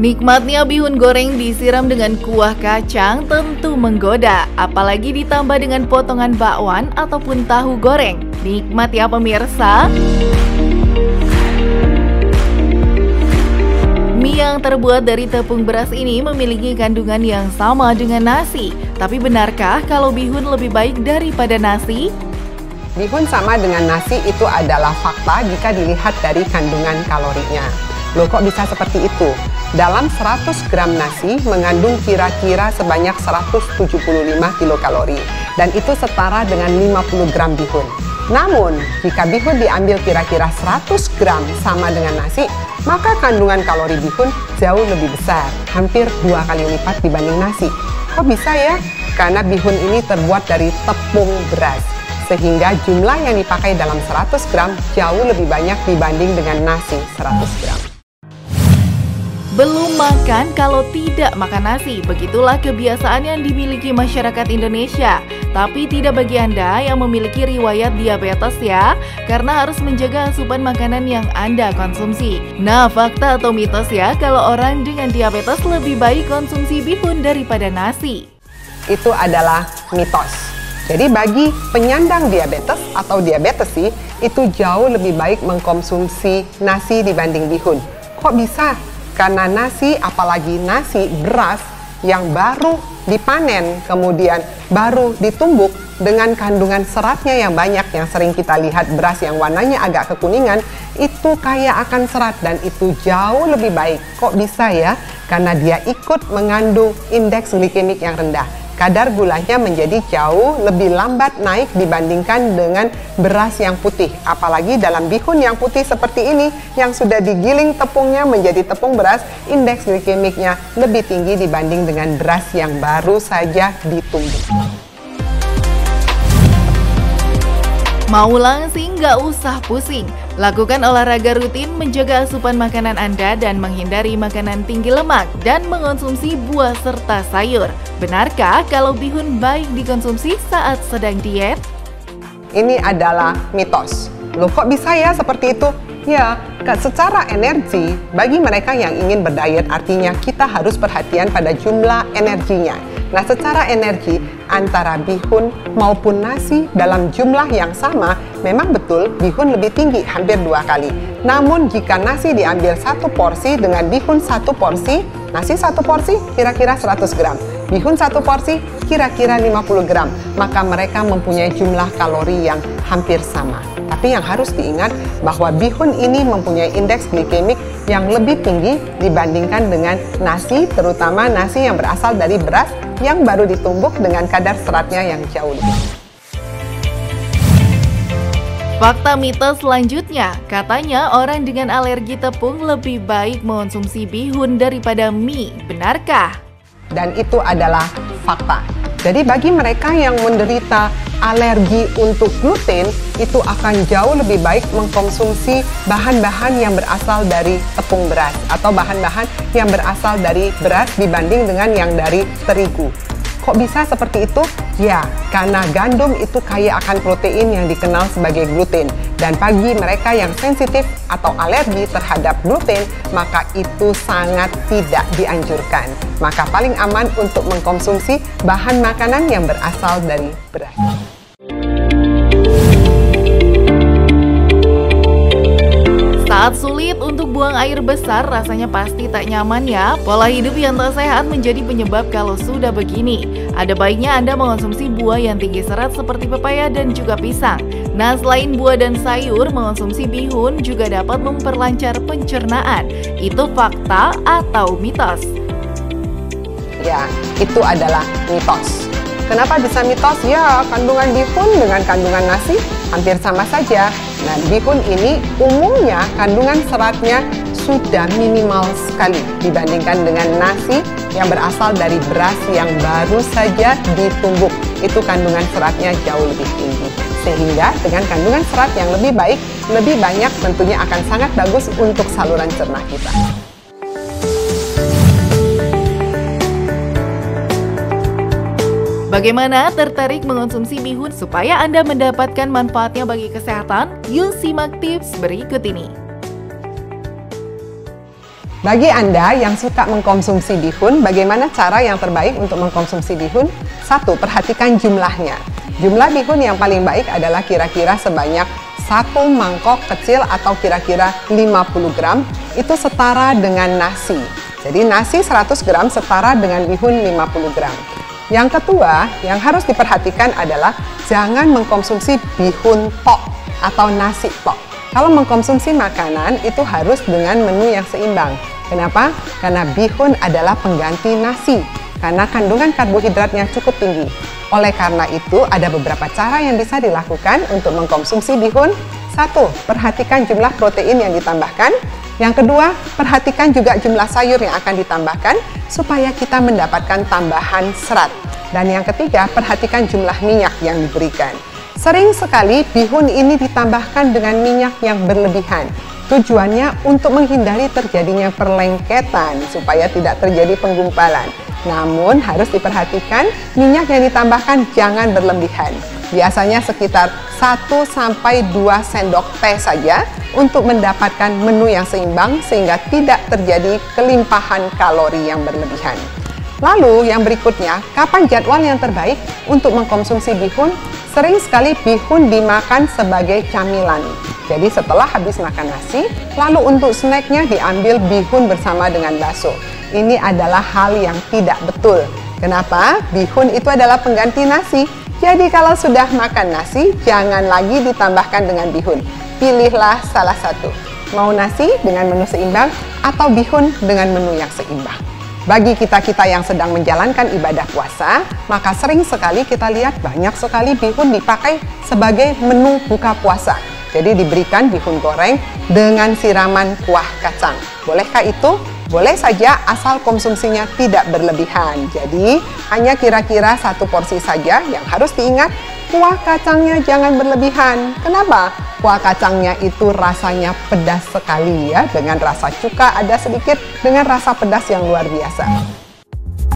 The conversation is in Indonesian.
Nikmatnya bihun goreng disiram dengan kuah kacang tentu menggoda, apalagi ditambah dengan potongan bakwan ataupun tahu goreng. Nikmat ya pemirsa. Mie yang terbuat dari tepung beras ini memiliki kandungan yang sama dengan nasi. Tapi benarkah kalau bihun lebih baik daripada nasi? Bihun sama dengan nasi itu adalah fakta jika dilihat dari kandungan kalorinya. Loh, kok bisa seperti itu? Dalam 100 gram nasi mengandung kira-kira sebanyak 175 kilokalori, dan itu setara dengan 50 gram bihun. Namun, jika bihun diambil kira-kira 100 gram sama dengan nasi, maka kandungan kalori bihun jauh lebih besar, hampir 2 kali lipat dibanding nasi. Kok bisa ya? Karena bihun ini terbuat dari tepung beras, sehingga jumlah yang dipakai dalam 100 gram jauh lebih banyak dibanding dengan nasi 100 gram. Belum makan kalau tidak makan nasi, begitulah kebiasaan yang dimiliki masyarakat Indonesia. Tapi tidak bagi Anda yang memiliki riwayat diabetes ya, karena harus menjaga asupan makanan yang Anda konsumsi. Nah, fakta atau mitos ya, kalau orang dengan diabetes lebih baik konsumsi bihun daripada nasi? Itu adalah mitos. Jadi bagi penyandang diabetes atau diabetesi, itu jauh lebih baik mengkonsumsi nasi dibanding bihun. Kok bisa? Karena nasi, apalagi nasi beras yang baru dipanen, kemudian baru ditumbuk dengan kandungan seratnya yang banyak, yang sering kita lihat beras yang warnanya agak kekuningan, itu kaya akan serat dan itu jauh lebih baik. Kok bisa ya? Karena dia ikut mengandung indeks glikemik yang rendah. Kadar gulanya menjadi jauh lebih lambat naik dibandingkan dengan beras yang putih. Apalagi dalam bihun yang putih seperti ini, yang sudah digiling tepungnya menjadi tepung beras, indeks glikemiknya lebih tinggi dibanding dengan beras yang baru saja ditumbuk. Mau langsing nggak usah pusing. Lakukan olahraga rutin, menjaga asupan makanan Anda dan menghindari makanan tinggi lemak dan mengonsumsi buah serta sayur. Benarkah kalau bihun baik dikonsumsi saat sedang diet? Ini adalah mitos. Loh, kok bisa ya seperti itu? Ya, secara energi, bagi mereka yang ingin berdiet artinya kita harus perhatian pada jumlah energinya. Nah, secara energi antara bihun maupun nasi dalam jumlah yang sama, memang betul bihun lebih tinggi, hampir 2 kali. Namun jika nasi diambil 1 porsi dengan bihun 1 porsi, nasi 1 porsi kira-kira 100 gram. Bihun 1 porsi kira-kira 50 gram, maka mereka mempunyai jumlah kalori yang hampir sama. Tapi yang harus diingat bahwa bihun ini mempunyai indeks glikemik yang lebih tinggi dibandingkan dengan nasi, terutama nasi yang berasal dari beras yang baru ditumbuk dengan kadar seratnya yang jauh lebih. Fakta mitos selanjutnya, katanya orang dengan alergi tepung lebih baik mengonsumsi bihun daripada mie. Benarkah? Dan itu adalah fakta. Jadi bagi mereka yang menderita alergi untuk gluten, itu akan jauh lebih baik mengkonsumsi bahan-bahan yang berasal dari tepung beras atau bahan-bahan yang berasal dari beras dibanding dengan yang dari terigu. Kok bisa seperti itu? Ya, karena gandum itu kaya akan protein yang dikenal sebagai gluten. Dan bagi mereka yang sensitif atau alergi terhadap gluten, maka itu sangat tidak dianjurkan. Maka paling aman untuk mengkonsumsi bahan makanan yang berasal dari beras. Saat sulit untuk buang air besar, rasanya pasti tak nyaman ya. Pola hidup yang tak sehat menjadi penyebab kalau sudah begini. Ada baiknya Anda mengonsumsi buah yang tinggi serat seperti pepaya dan juga pisang. Nah, selain buah dan sayur, mengonsumsi bihun juga dapat memperlancar pencernaan. Itu fakta atau mitos? Ya, itu adalah mitos. Kenapa bisa mitos? Ya, kandungan bihun dengan kandungan nasi hampir sama saja. Nah, bihun ini umumnya kandungan seratnya sudah minimal sekali dibandingkan dengan nasi yang berasal dari beras yang baru saja ditumbuk. Itu kandungan seratnya jauh lebih tinggi. Sehingga dengan kandungan serat yang lebih baik, lebih banyak tentunya akan sangat bagus untuk saluran cerna kita. Bagaimana tertarik mengonsumsi bihun supaya Anda mendapatkan manfaatnya bagi kesehatan? Yuk simak tips berikut ini. Bagi Anda yang suka mengkonsumsi bihun, bagaimana cara yang terbaik untuk mengkonsumsi bihun? 1. Perhatikan jumlahnya. Jumlah bihun yang paling baik adalah kira-kira sebanyak 1 mangkok kecil atau kira-kira 50 gram, itu setara dengan nasi. Jadi nasi 100 gram setara dengan bihun 50 gram. Yang kedua, yang harus diperhatikan adalah jangan mengkonsumsi bihun tok atau nasi tok. Kalau mengkonsumsi makanan itu harus dengan menu yang seimbang. Kenapa? Karena bihun adalah pengganti nasi, karena kandungan karbohidratnya cukup tinggi. Oleh karena itu, ada beberapa cara yang bisa dilakukan untuk mengkonsumsi bihun. 1. Perhatikan jumlah protein yang ditambahkan. Yang kedua, perhatikan juga jumlah sayur yang akan ditambahkan supaya kita mendapatkan tambahan serat. Dan yang ketiga, perhatikan jumlah minyak yang diberikan. Sering sekali bihun ini ditambahkan dengan minyak yang berlebihan. Tujuannya untuk menghindari terjadinya perlengketan supaya tidak terjadi penggumpalan. Namun harus diperhatikan minyak yang ditambahkan jangan berlebihan. Biasanya sekitar 1-2 sendok teh saja untuk mendapatkan menu yang seimbang sehingga tidak terjadi kelimpahan kalori yang berlebihan. Lalu yang berikutnya, kapan jadwal yang terbaik untuk mengkonsumsi bihun? Sering sekali bihun dimakan sebagai camilan. Jadi setelah habis makan nasi, lalu untuk snacknya diambil bihun bersama dengan bakso. Ini adalah hal yang tidak betul. Kenapa? Bihun itu adalah pengganti nasi. Jadi kalau sudah makan nasi, jangan lagi ditambahkan dengan bihun. Pilihlah salah satu. Mau nasi dengan menu seimbang atau bihun dengan menu yang seimbang. Bagi kita-kita yang sedang menjalankan ibadah puasa, maka sering sekali kita lihat banyak sekali bihun dipakai sebagai menu buka puasa. Jadi diberikan bihun goreng dengan siraman kuah kacang. Bolehkah itu? Boleh saja asal konsumsinya tidak berlebihan. Jadi hanya kira-kira 1 porsi saja. Yang harus diingat, kuah kacangnya jangan berlebihan. Kenapa? Kuah kacangnya itu rasanya pedas sekali ya, dengan rasa cuka ada sedikit, dengan rasa pedas yang luar biasa.